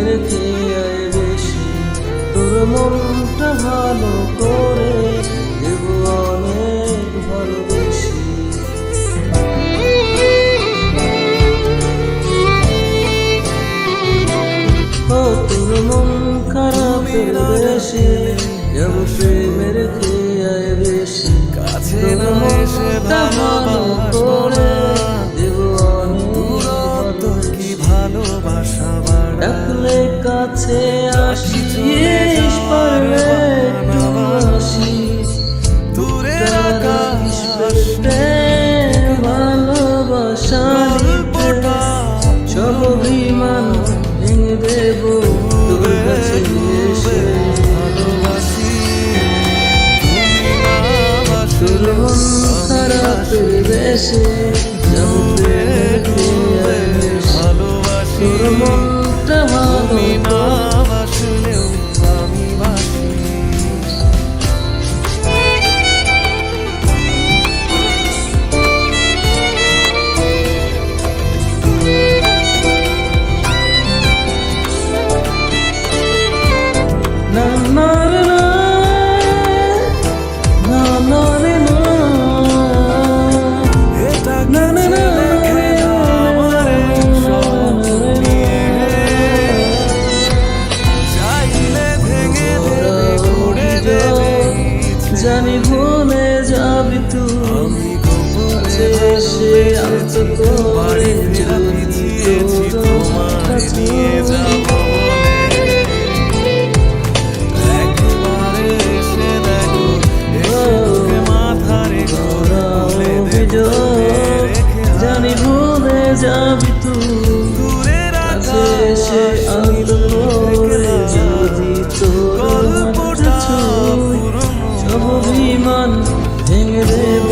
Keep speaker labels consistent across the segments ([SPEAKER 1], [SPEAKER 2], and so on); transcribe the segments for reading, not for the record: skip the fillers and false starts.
[SPEAKER 1] রেখে আয় বেশি, তোর মনটা ভালো করে দেব অনেক ভালোবেসে। ও তোর মন খারাপের দেশে যাব প্রেমের খেয়ায় বেশি, তোর মনটা ভালো করে দেব অনেক
[SPEAKER 2] ভালোবাসা
[SPEAKER 1] ডাকলে কাছে আসিস পারলে একটু আসি,
[SPEAKER 2] দূরের আকাশ
[SPEAKER 1] পেতে ভালোবাসা নিতে সব অভিমান ভেঙে দেব তোর কাছে এসে।
[SPEAKER 2] ভালোবাসি
[SPEAKER 1] তোর মন খারাপের দেশে যাব প্রেমের খেয়ায় বেশি, তোর মনটা ভালো
[SPEAKER 2] না বাসলেও আমি বাসি।
[SPEAKER 1] না না রে না, না না রে না,
[SPEAKER 2] এটা
[SPEAKER 1] না না না
[SPEAKER 2] লেখে আমার স্বপ্ন নিয়ে, চাইলে ভেঙে দেবে করে দেবে
[SPEAKER 1] জানি ভুলে যাবি তুই,
[SPEAKER 2] আমি গোপনে
[SPEAKER 1] সে আন্ত করে যদি তোর
[SPEAKER 2] তোমায়
[SPEAKER 1] কাছে
[SPEAKER 2] নিয়ে যাব বলে। একবারে এসে দেখো, এসে বুকে মাথা রেখো, ভুলে দেখো, রেখে
[SPEAKER 1] জানি ভুলে যাবি তুই,
[SPEAKER 2] দূরের
[SPEAKER 1] কাছে এসে
[SPEAKER 2] আকাশ
[SPEAKER 1] আন্ত করে যদি তোর হাতটা ছুঁই, সব অভিমান ভেঙে দেব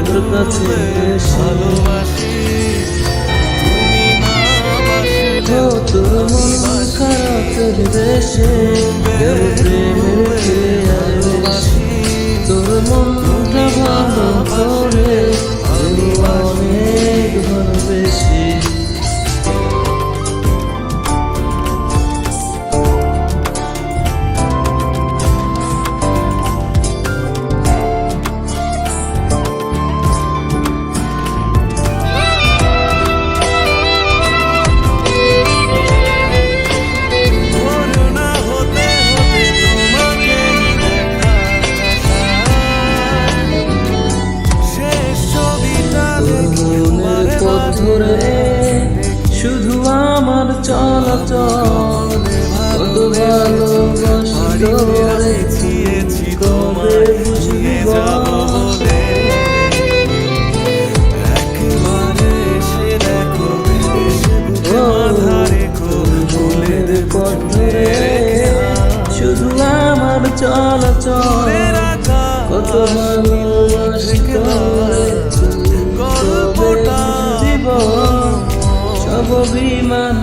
[SPEAKER 1] তোর কাছে এসে।
[SPEAKER 2] ভালোবাসি তুমি না বাসলেও
[SPEAKER 1] তোর মন খারাপের দেশে গেল প্রেমের খেয়ায় বেশি, তোর মনটা ভালো করে দেব অনেক ভালোবেসে।
[SPEAKER 2] করুণা হতে হতে তোমাকে শেষ ছবিটা দেখি
[SPEAKER 1] মনের পথ ধরে শুধু আমার চলাচল, কত ভালোবাসি তোরে
[SPEAKER 2] ছিয়েছি
[SPEAKER 1] কবে
[SPEAKER 2] তোমায়
[SPEAKER 1] বুঝবি
[SPEAKER 2] নিয়ে যাব বলে। একবারে এসে দেখো, এসে বুকে মাথা রেখো, ভুলে দেখো
[SPEAKER 1] পথ ধরে শুধু আমার চলাচল,
[SPEAKER 2] দূরের আকাশ
[SPEAKER 1] কত ভালোবাসি তোরে
[SPEAKER 2] গল্পটা
[SPEAKER 1] দিব সব অভিমান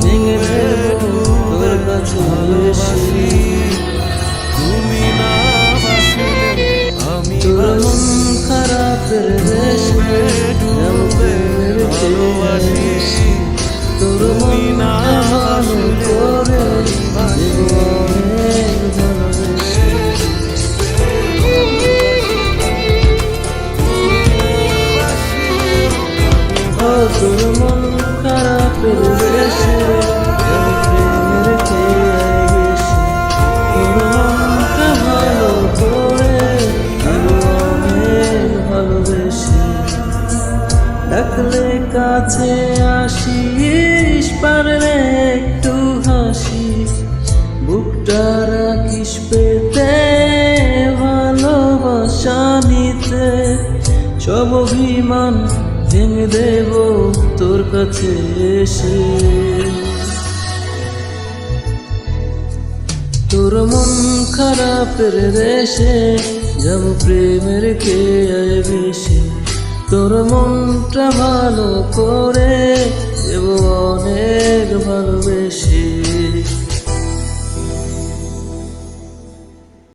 [SPEAKER 1] ভেঙে দেব তোর কাছে এসে।
[SPEAKER 2] তুমি না বাসলে আমি
[SPEAKER 1] তোর মন খারাপের দেশে যাব প্রেমের খেয়ায় বেশি, তোর মনটা ভালো করে দেব অনেক ভালোবেসে। ও তোর মন খারাপের দেশে যাব প্রেমের খেয়ায় বেশি, তোর মনটা ভালো করে দেব অনেক ভালোবেসে। ডাকলে কাছে আসিস পারলে একটু হাসিস, বুকটা রাখিস পেতে ভালোবাসা নিতে সব অভিমান ভেঙে দেব তোর কাছে এসে। তোর মন খারাপের দেশে যাব প্রেমের খেয়ায় বেশি, তোর মনটা ভালো করে দেব অনেক ভালোবেসে।